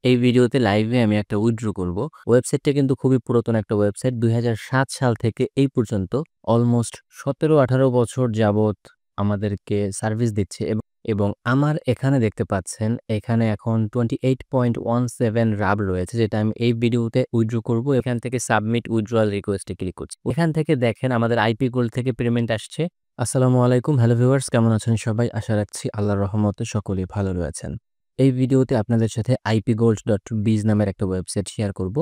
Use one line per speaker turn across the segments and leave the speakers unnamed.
এই ভিডিওতে লাইভে আমি একটা উইথড্র করব। ওয়েবসাইটটা কিন্তু খুবই পুরাতন একটা ওয়েবসাইট। ২০০৭ সাল থেকে এই পর্যন্ত অলমোস্ট ১৭-১৮ বছর যাবত আমাদেরকে সার্ভিস দিচ্ছে এবং আমার এখানে দেখতে পাচ্ছেন এখানে এখন 28.17 রাব রয়েছে, যেটা আমি এই ভিডিওতে উইথড্র করব। এখান থেকে সাবমিট উইথড্রয়াল রিকোয়েস্টে ক্লিক করছি। এখান থেকে দেখেন আমাদের আইপি গোল্ড থেকে পেমেন্ট আসছে। আসসালামু আলাইকুম, হ্যালো ভিউয়ার্স, কেমন আছেন সবাই? আশা রাখছি আল্লাহর রহমতে সকলেই ভালো রয়েছেন। এই ভিডিওতে আপনাদের সাথে ipgold.biz নামের একটা ওয়েবসাইট শেয়ার করব।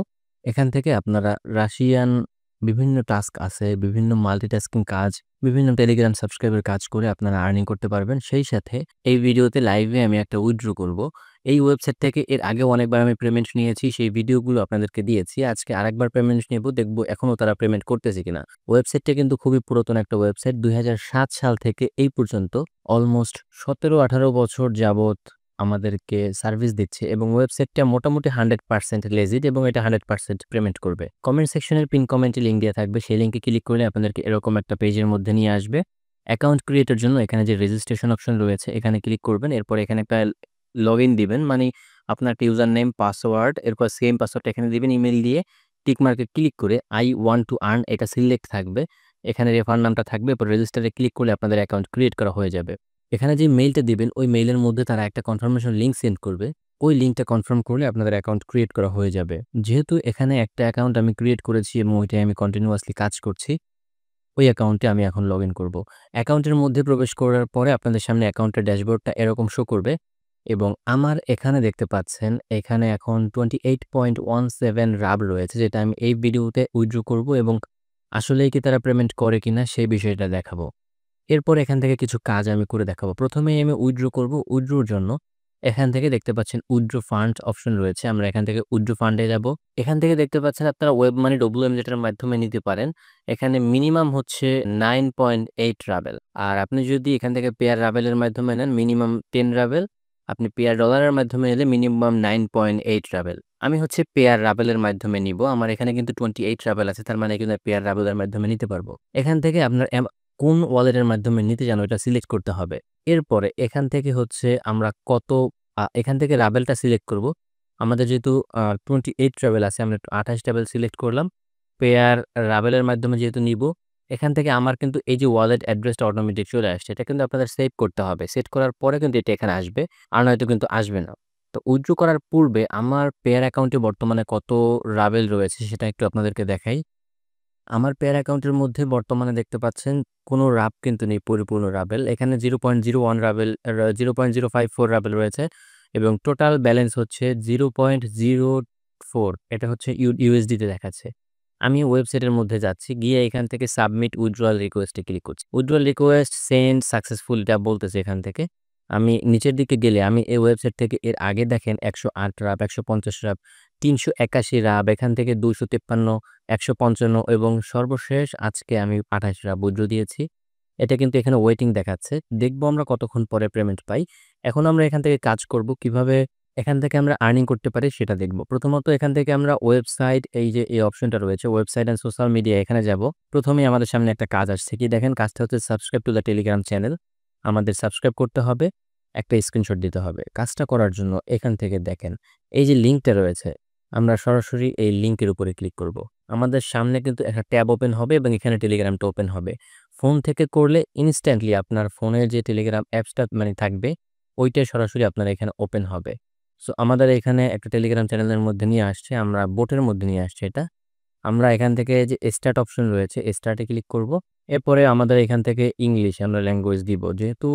এখান থেকে আপনারা রাশিয়ান বিভিন্ন টাস্ক আছে, বিভিন্ন মাল্টিটাস্কিং কাজ, বিভিন্ন টেলিগ্রাম সাবস্ক্রাইবের কাজ করে আপনারা আর্নিং করতে পারবেন। সেই সাথে এই ভিডিওতে লাইভে আমি একটা উইথড্র করব। এই ওয়েবসাইট থেকে এর আগেও অনেকবার আমি পেমেন্ট নিয়েছি, সেই ভিডিওগুলো আপনাদেরকে দিয়েছি। আজকে আরেকবার পেমেন্ট নেব, দেখব এখনও তারা পেমেন্ট করতেছে কিনা। ওয়েবসাইটটা কিন্তু খুবই পুরাতন একটা ওয়েবসাইট। ২০০৭ সাল থেকে এই পর্যন্ত অলমোস্ট ১৭-১৮ বছর যাবত আমাদেরকে সার্ভিস দিচ্ছে এবং ওয়েবসাইটটা মোটামুটি 100% লেজিট এবং এটা 100% পেমেন্ট করবে। কমেন্ট সেকশনের পিন কমেন্টে লিঙ্ক দেওয়া থাকবে। সেই লিঙ্কে ক্লিক করলে আপনাদেরকে এরকম একটা পেজের মধ্যে নিয়ে আসবে। অ্যাকাউন্ট ক্রিয়েটের জন্য এখানে যে রেজিস্ট্রেশন অপশন রয়েছে এখানে ক্লিক করবেন। এরপর এখানে একটা লগইন দিবেন, মানে আপনার একটা ইউজার নেম, পাসওয়ার্ড, এরপর সেম পাসওয়ার্ডটা এখানে দিবেন। ইমেল দিয়ে টিক মার্কে ক্লিক করে আই ওয়ান্ট টু আর্ন এটা সিলেক্ট থাকবে। এখানে রেফার নামটা থাকবে। এরপর রেজিস্টারে ক্লিক করলে আপনাদের অ্যাকাউন্ট ক্রিয়েট করা হয়ে যাবে। এখানে যে মেইলটা দিবেন ওই মেইলের মধ্যে তারা একটা কনফার্মেশন লিঙ্ক সেন্ড করবে। ওই লিঙ্কটা কনফার্ম করলে আপনাদের অ্যাকাউন্ট ক্রিয়েট করা হয়ে যাবে। যেহেতু এখানে একটা অ্যাকাউন্ট আমি ক্রিয়েট করেছি এবং ওইটাই আমি কন্টিনিউয়াসলি কাজ করছি, ওই অ্যাকাউন্টে আমি এখন লগইন করব। অ্যাকাউন্টের মধ্যে প্রবেশ করার পরে আপনাদের সামনে অ্যাকাউন্টের ড্যাশবোর্ডটা এরকম শো করবে এবং আমার এখানে দেখতে পাচ্ছেন এখানে এখন 28.17 রাব রয়েছে, যেটা আমি এই ভিডিওতে উইথড্র করব এবং আসলেই কি তারা পেমেন্ট করে কিনা সেই বিষয়টা দেখাবো। এরপর এখান থেকে কিছু কাজ আমি করে দেখাবো। প্রথমেই আমি উইথড্র করব। উইথড্রর জন্য এখান থেকে দেখতে পাচ্ছেন উইথড্র ফান্ড অপশন রয়েছে। আমরা এখান থেকে উইথড্র ফান্ডে যাব। এখান থেকে দেখতে পাচ্ছেন আপনারা ওয়েব মানি WM যেটার মাধ্যমে নিতে পারেন। এখানে মিনিমাম হচ্ছে 9.8 রাবেল। আর আপনি যদি এখান থেকে পেয়ার রাবেলের মাধ্যমে নেন মিনিমাম 10 রাবেল। আপনি পেয়ার ডলারের মাধ্যমে নিলে মিনিমাম 9.8 রাবেল। আমি হচ্ছে পেয়ার রাবেলের মাধ্যমে নিব। আমার এখানে কিন্তু 28 রাবেল আছে, তার মানে কিন্তু পেয়ার রাবেলের মাধ্যমে নিতে পারবো। এখান থেকে আপনার কোন ওয়ালেটের মাধ্যমে নিতে চান ওটা সিলেক্ট করতে হবে। এরপরে এখান থেকে হচ্ছে আমরা এখান থেকে রাবেলটা সিলেক্ট করব। আমাদের যেহেতু 28 রাবেল আছে, আমরা 28 রাবেল সিলেক্ট করলাম। পেয়ার রাবেলের মাধ্যমে যেহেতু নিব, এখান থেকে আমার কিন্তু এই যে ওয়ালেট অ্যাড্রেসটা অটোমেটিক চলে আসছে। এটা কিন্তু আপনাদের সেভ করতে হবে। সেট করার পরে কিন্তু এটা এখানে আসবে, আর নয়তো কিন্তু আসবে না। তো উইথড্র করার পূর্বে আমার পেয়ার অ্যাকাউন্টে বর্তমানে কত রাবেল রয়েছে সেটা একটু আপনাদেরকে দেখাই। আমার পেয়ার অ্যাকাউন্টের মধ্যে বর্তমানে দেখতে পাচ্ছেন কোনো রাব কিন্তু নেই, পরিপূর্ণ রাবেল। এখানে 0.01 রাবেল, 0.054 রাবেল রয়েছে এবং টোটাল ব্যালেন্স হচ্ছে 0.04। এটা হচ্ছে ইউএসডিতে দেখাচ্ছে। আমি ওয়েবসাইটের মধ্যে যাচ্ছি, গিয়ে এখান থেকে সাবমিট উইথড্রয়াল রিকোয়েস্টে ক্লিক করছি। উইথড্রয়াল রিকোয়েস্ট সেন্ড সাকসেসফুল এটা বলতেছে। এখান থেকে আমি নিচের দিকে গেলে আমি এই ওয়েবসাইট থেকে এর আগে দেখেন 108 রাব, 150 রাব, 381 রাব, এখান থেকে 253, 155 এবং সর্বশেষ আজকে আমি 28 রাব উইথড্র দিয়েছি। এটা কিন্তু এখানে ওয়েটিং দেখাচ্ছে। দেখবো আমরা কতক্ষণ পরে পেমেন্ট পাই। এখন আমরা এখান থেকে কাজ করব, কিভাবে এখান থেকে আমরা আর্নিং করতে পারি সেটা দেখব। প্রথমত এখান থেকে আমরা ওয়েবসাইট, এই যে এই অপশনটা রয়েছে ওয়েবসাইট অ্যান্ড সোশ্যাল মিডিয়া, এখানে যাব। প্রথমেই আমাদের সামনে একটা কাজ আসছে, কি দেখেন কাজটা হচ্ছে subscribe to the Telegram channel. আমাদের সাবস্ক্রাইব করতে হবে, একটা স্ক্রিনশট দিতে হবে। কাজটা করার জন্য এখান থেকে দেখেন এই যে লিঙ্কটা রয়েছে, আমরা সরাসরি এই লিঙ্কের উপরে ক্লিক করব। আমাদের সামনে কিন্তু একটা ট্যাব ওপেন হবে এবং এখানে টেলিগ্রামটা ওপেন হবে। ফোন থেকে করলে ইনস্ট্যান্টলি আপনার ফোনের যে টেলিগ্রাম অ্যাপসটা মানে থাকবে ওইটাই সরাসরি আপনার এখানে ওপেন হবে। সো আমাদের এখানে একটা টেলিগ্রাম চ্যানেলের মধ্যে নিয়ে আসছে, আমরা বোটের মধ্যে নিয়ে আসছে এটা। আমরা এখান থেকে যে স্টার্ট অপশন রয়েছে স্টার্টে ক্লিক করব। এরপরে আমাদের এখান থেকে ইংলিশ আমরা ল্যাঙ্গুয়েজ দিব। যেহেতু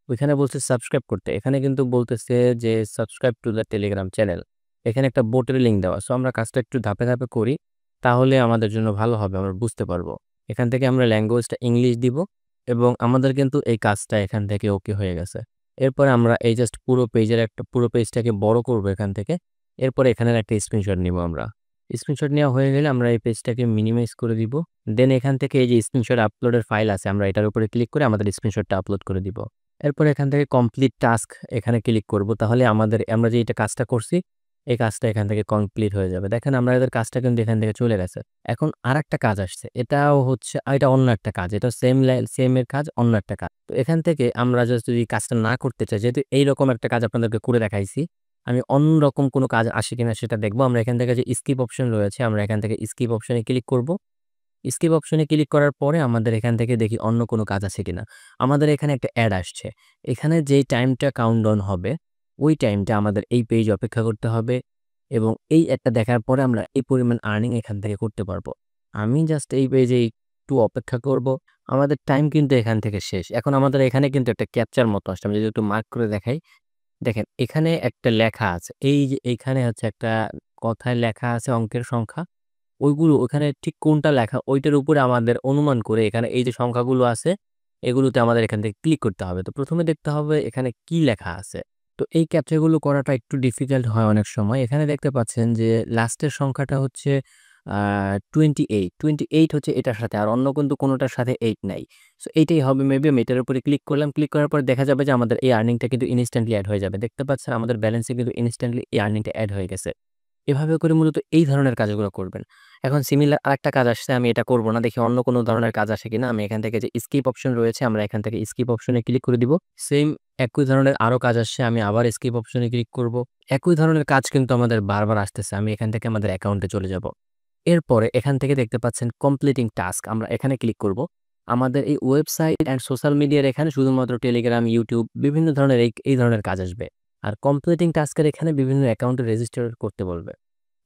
ওইখানে বলছে সাবস্ক্রাইব করতে, এখানে কিন্তু বলতেছে যে subscribe to the Telegram channel. এখানে একটা বোটের লিঙ্ক দেওয়া। সো আমরা কাজটা একটু ধাপে ধাপে করি, তাহলে আমাদের জন্য ভালো হবে, আমরা বুঝতে পারবো। এখান থেকে আমরা ল্যাঙ্গুয়েজটা ইংলিশ দিব এবং আমাদের কিন্তু এই কাজটা এখান থেকে ওকে হয়ে গেছে। এরপরে আমরা এই জাস্ট পুরো পেজটাকে বড় করব এখান থেকে। এরপরে এখানের একটা স্ক্রিনশট নিব আমরা। স্ক্রিনশট নেওয়া হয়ে গেলে আমরা এই পেজটাকে মিনিমাইজ করে দিব। দেন এখান থেকে এই যে স্ক্রিনশট আপলোডের ফাইল আছে, আমরা এটার উপরে ক্লিক করে আমাদের স্ক্রিনশটটা আপলোড করে দিব। এরপর এখান থেকে কমপ্লিট টাস্ক এখানে ক্লিক করব। তাহলে আমরা যে এটা কাজটা করছি এই কাজটা এখান থেকে কমপ্লিট হয়ে যাবে। দেখেন আমাদের কাজটা কিন্তু এখান থেকে চলে গেছে। এখন আরেকটা কাজ আসছে, এটাও হচ্ছে এটা অন্য একটা কাজ। এটা সেম এর কাজ, অন্য একটা কাজ। তো এখান থেকে আমরা জাস্ট যদি কাজটা না করতে চাই, যেহেতু এইরকম একটা কাজ আপনাদেরকে করে দেখাইছি, আমি অন্যরকম কোনো কাজ আসে কিনা সেটা দেখব। আমরা এখান থেকে যে স্কিপ অপশন রয়েছে, আমরা এখান থেকে স্কিপ অপশনে ক্লিক করব। স্কিপ অপশনে ক্লিক করার পরে আমাদের এখান থেকে দেখি অন্য কোনো কাজ আছে কিনা। আমাদের এখানে একটা অ্যাড আসছে। এখানে যেই টাইমটা কাউন্টডাউন হবে, ওই টাইমটা আমাদের এই পেজ অপেক্ষা করতে হবে এবং এই অ্যাডটা দেখার পরে আমরা এই পরিমাণ আর্নিং এখান থেকে করতে পারবো। আমি জাস্ট এই পেজে একটু অপেক্ষা করব। আমাদের টাইম কিন্তু এখান থেকে শেষ। এখন আমাদের এখানে কিন্তু একটা ক্যাপচার মতো আসছে। আমি যদি একটু মার্ক করে দেখাই, দেখেন এখানে একটা লেখা আছে। এই যে এইখানে হচ্ছে একটা কথায় লেখা আছে অঙ্কের সংখ্যা। ওইগুলো ওখানে ঠিক কোনটা লেখা ওইটার উপরে আমাদের অনুমান করে এখানে এই যে সংখ্যাগুলো আছে এগুলোতে আমাদের এখান থেকে ক্লিক করতে হবে। তো প্রথমে দেখতে হবে এখানে কি লেখা আছে। তো এই ক্যাপচা গুলো করাটা একটু ডিফিকাল্ট হয় অনেক সময়। এখানে দেখতে পাচ্ছেন যে লাস্টের সংখ্যাটা হচ্ছে 28 28 হচ্ছে এটার সাথে, আর অন্য কিন্তু কোনোটার সাথে 8 নাই। সো এইটাই হবে মেবি। আমি এটার উপরে ক্লিক করলাম। ক্লিক করার পর দেখা যাবে যে আমাদের এই আর্নিংটা কিন্তু ইনস্ট্যান্টলি অ্যাড হয়ে যাবে। দেখতে পাচ্ছেন আমাদের ব্যালেন্সে কিন্তু ইনস্ট্যান্টলি এই আর্নিংটা অ্যাড হয়ে গেছে। এভাবে করে মূলত এই ধরনের কাজগুলো করবেন। এখন সিমিলার আরেকটা কাজ আসছে, আমি এটা করব না। দেখি অন্য কোনো ধরনের কাজ আসে কিনা। আমি এখান থেকে যে স্কিপ অপশন রয়েছে, আমরা এখান থেকে স্কিপ অপশনে ক্লিক করে দিব। সেম একই ধরনের আরো কাজ আসছে, আমি আবার স্কিপ অপশনে ক্লিক করব। একই ধরনের কাজ কিন্তু আমাদের বারবার আসতেছে। আমি এখান থেকে আমাদের অ্যাকাউন্টে চলে যাব। এরপরে এখান থেকে দেখতে পাচ্ছেন কমপ্লিটিং টাস্ক, আমরা এখানে ক্লিক করব। আমাদের এই ওয়েবসাইট অ্যান্ড সোশ্যাল মিডিয়ার এখানে শুধুমাত্র টেলিগ্রাম, ইউটিউব বিভিন্ন ধরনের এই ধরনের কাজ আসবে। আর কমপ্লিটিং টাস্কের এখানে বিভিন্ন অ্যাকাউন্টে রেজিস্টার করতে বলবে।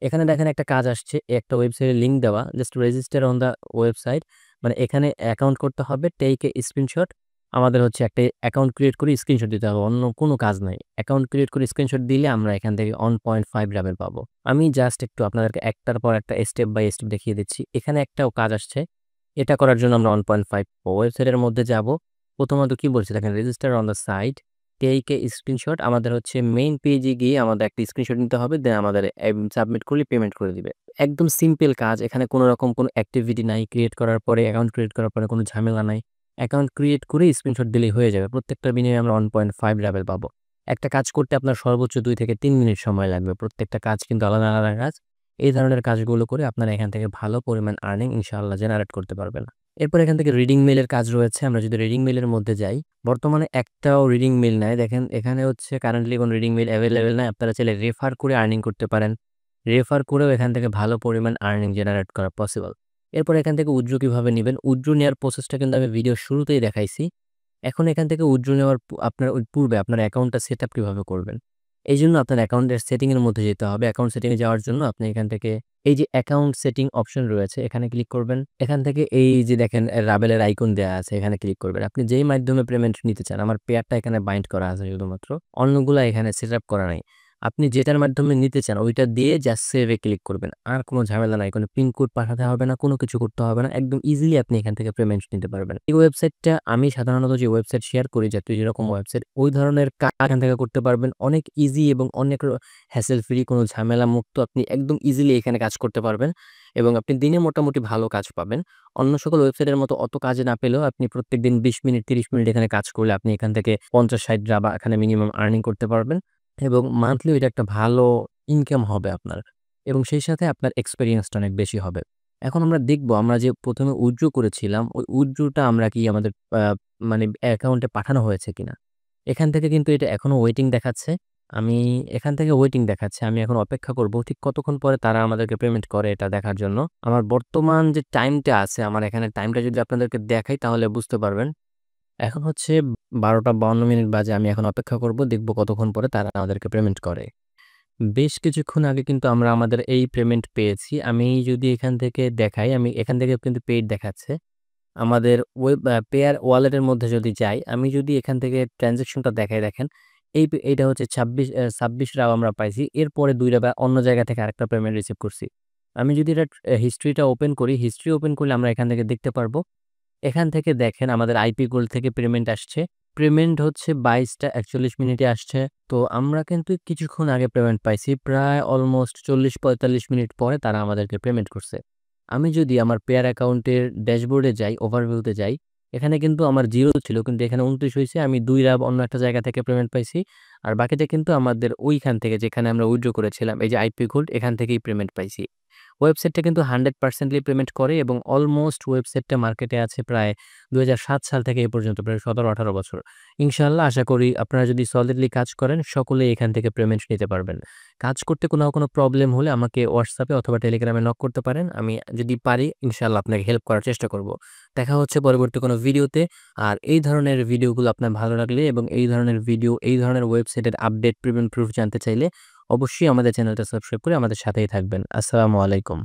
এখানে দেখেন একটা কাজ আসছে, একটা ওয়েবসাইটের লিঙ্ক দেওয়া, just register on the website. মানে এখানে অ্যাকাউন্ট করতে হবে, টেক এ স্ক্রিনশট। আমাদের হচ্ছে একটা অ্যাকাউন্ট ক্রিয়েট করে স্ক্রিনশট দিতে হবে, অন্য কোনো কাজ নাই। অ্যাকাউন্ট ক্রিয়েট করে স্ক্রিনশট দিলে আমরা এখান থেকে 1.5 লেভেল পাবো। আমি জাস্ট একটু আপনাদেরকে একটার পর একটা স্টেপ বাই স্টেপ দেখিয়ে দিচ্ছি। এখানে একটাও কাজ আসছে, এটা করার জন্য আমরা 1.5 ওয়েবসাইটের মধ্যে যাব। প্রথমত কি বলছে দেখেন, register on the site, take a screenshot. আমাদের হচ্ছে মেইন পেজে গিয়ে আমাদের একটা স্ক্রিনশট নিতে হবে, দেন আমাদের সাবমিট করলে পেমেন্ট করে দিবে। একদম সিম্পল কাজ, এখানে কোনো রকম কোনো অ্যাক্টিভিটি নাই। ক্রিয়েট করার পরে অ্যাকাউন্ট ক্রিয়েট করার পরে কোনো ঝামেলা নাই। অ্যাকাউন্ট ক্রিয়েট করে স্ক্রিনশট দিলেই হয়ে যাবে। প্রত্যেকটার বিনিময়ে আমরা 1.5 লেভেল পাবো। একটা কাজ করতে আপনার সর্বোচ্চ 2 থেকে 3 মিনিট সময় লাগবে। প্রত্যেকটা কাজ কিন্তু আলাদা আলাদা কাজ। এই ধরনের কাজগুলো করে আপনারা এখান থেকে ভালো পরিমাণ আর্নিং ইনশাআল্লাহ জেনারেট করতে পারবেন। এরপর এখান থেকে রিডিং মেইলের কাজ রয়েছে। আমরা যদি রিডিং মেইলের মধ্যে যাই, বর্তমানে একটাও রিডিং মেইল নাই। দেখেন এখানে হচ্ছে কারেন্টলি কোনো রিডিং মেইল অ্যাভেলেবেল নাই। আপনারা চাইলে রেফার করে আর্নিং করতে পারেন। রেফার করেও এখান থেকে ভালো পরিমাণ আর্নিং জেনারেট করা পসিবল। এরপর এখান থেকে উইথড্র কিভাবে নিবেন, উইথড্র নেওয়ার প্রসেসটা কিন্তু আমি ভিডিওর শুরুতেই দেখাইছি। এখন এখান থেকে উইথড্র নেওয়ার আপনার ওই পূর্বে আপনার অ্যাকাউন্টটা সেটআপ কিভাবে করবেন? এইজন্য আপনার অ্যাকাউন্টের সেটিং এর মধ্যে যেতে হবে। অ্যাকাউন্ট সেটিং এ যাওয়ার জন্য আপনি এখান থেকে এই যে অ্যাকাউন্ট সেটিং অপশন রয়েছে, এখানে ক্লিক করবেন। এখান থেকে এই যে দেখেন রাবেলের আইকন দেয়া আছে, এখানে ক্লিক করবেন। আপনি যেই মাধ্যমে পেমেন্ট নিতে চান, আমার পেয়ারটা এখানে বাইন্ড করা আছে শুধুমাত্র। অন্যগুলা এখানে সেটআপ করা নাই। আপনি যেটার মাধ্যমে নিতে চান ওইটা দিয়ে জাস্ট সেভ এ ক্লিক করবেন। আর কোনো ঝামেলা নাই। কোনো পিন কোড পাঠাতে হবে না, কোনো কিছু করতে হবে না। একদম ইজিলি আপনি এখান থেকে পেমেন্ট নিতে পারবেন। এই ওয়েবসাইটটা আমি সাধারণত যে ওয়েবসাইট শেয়ার করি, জাতীয় যেরকম ওয়েবসাইট, ওই ধরনের কাজ এখান থেকে করতে পারবেন। অনেক ইজি এবং অনেক হ্যাসেল ফ্রি, কোনো ঝামেলা মুক্ত আপনি একদম ইজিলি এখানে কাজ করতে পারবেন এবং আপনি দিনে মোটামুটি ভালো কাজ পাবেন। অন্য সকল ওয়েবসাইটের মতো অত কাজে না পেলেও আপনি প্রত্যেকদিন 20 মিনিট 30 মিনিট এখানে কাজ করলে আপনি এখান থেকে 50-60 টাকা এখানে মিনিমাম আর্নিং করতে পারবেন এবং মান্থলি এটা একটা ভালো ইনকাম হবে আপনার এবং সেই সাথে আপনার এক্সপেরিয়েন্সটা অনেক বেশি হবে। এখন আমরা দেখব, আমরা যে প্রথমে উইথড্র করেছিলাম ওই উইথড্রটা আমরা কি আমাদের মানে অ্যাকাউন্টে পাঠানো হয়েছে কিনা। এখান থেকে কিন্তু এটা এখনো ওয়েটিং দেখাচ্ছে। আমি এখান থেকে ওয়েটিং দেখাচ্ছে। আমি এখন অপেক্ষা করব ঠিক কতক্ষণ পরে তারা আমাদেরকে পেমেন্ট করে এটা দেখার জন্য। আমার বর্তমান যে টাইমটা আছে, আমার এখানে টাইমটা যদি আপনাদেরকে দেখাই তাহলে বুঝতে পারবেন। এখন হচ্ছে 12টা 52 মিনিট বাজে। আমি এখন অপেক্ষা করব, দেখব কতক্ষণ পরে তারা আমাদেরকে পেমেন্ট করে। বেশ কিছুক্ষণ আগে কিন্তু আমরা আমাদের এই পেমেন্ট পেয়েছি। আমি যদি এখান থেকে দেখাই, আমি এখান থেকে কিন্তু পেইড দেখাচ্ছে। আমাদের পেয়ার ওয়ালেটের মধ্যে যদি যাই, আমি যদি এখান থেকে ট্রান্সেকশনটা দেখাই, দেখেন এইটা হচ্ছে 26 রাও আমরা পাইছি। এরপরে 2 টা অন্য জায়গা থেকে আরেকটা পেমেন্ট রিসিভ করছি। আমি যদি এটা হিস্ট্রিটা ওপেন করি, হিস্ট্রি ওপেন করলে আমরা এখান থেকে দেখতে পারবো। এখান থেকে দেখেন আমাদের আইপি গোল্ড থেকে পেমেন্ট আসছে। পেমেন্ট হচ্ছে 22টা 41 মিনিটে আসছে। তো আমরা কিন্তু কিছুক্ষণ আগে পেমেন্ট পাইছি। প্রায় অলমোস্ট 40-45 মিনিট পরে তারা আমাদেরকে পেমেন্ট করছে। আমি যদি আমার পেয়ার অ্যাকাউন্টের ড্যাশবোর্ডে যাই, ওভারভিউতে যাই, এখানে কিন্তু আমার 0 ছিল, কিন্তু এখানে 29 হইছে। আমি 2 রাব অন্য একটা জায়গা থেকে পেমেন্ট পাইছি। আর বাকিটা কিন্তু আমাদের ওইখান থেকে যেখানে আমরা উইথড্র করেছিলাম, এই যে আইপি গোল্ড, এখান থেকেই পেমেন্ট পাইছি। ওয়েবসাইটটা কিন্তু 100% পেমেন্ট করে এবং অলমোস্ট ওয়েবসাইটটা মার্কেটে আছে প্রায় ২০০৭ সাল থেকে এই পর্যন্ত প্রায় ১৭-১৮ বছর। ইনশাআল্লাহ আশা করি আপনারা যদি সলিডলি কাজ করেন সকলেই এখান থেকে পেমেন্ট নিতে পারবেন। কাজ করতে কোনো প্রবলেম হলে আমাকে WhatsApp এ অথবা Telegram এ নক করতে পারেন। আমি যদি পারি ইনশাআল্লাহ আপনাকে হেল্প করার চেষ্টা করব। দেখা হচ্ছে পরবর্তী কোনো ভিডিওতে। আর এই ধরনের ভিডিওগুলো আপনার ভালো লাগলে এবং এই ধরনের ভিডিও, এই ধরনের ওয়েবসাইটের আপডেট পেমেন্ট প্রুফ জানতে চাইলে অবশ্যই আমাদের চ্যানেলটা সাবস্ক্রাইব করে আমাদের সাথেই থাকবেন। আসসালামু আলাইকুম।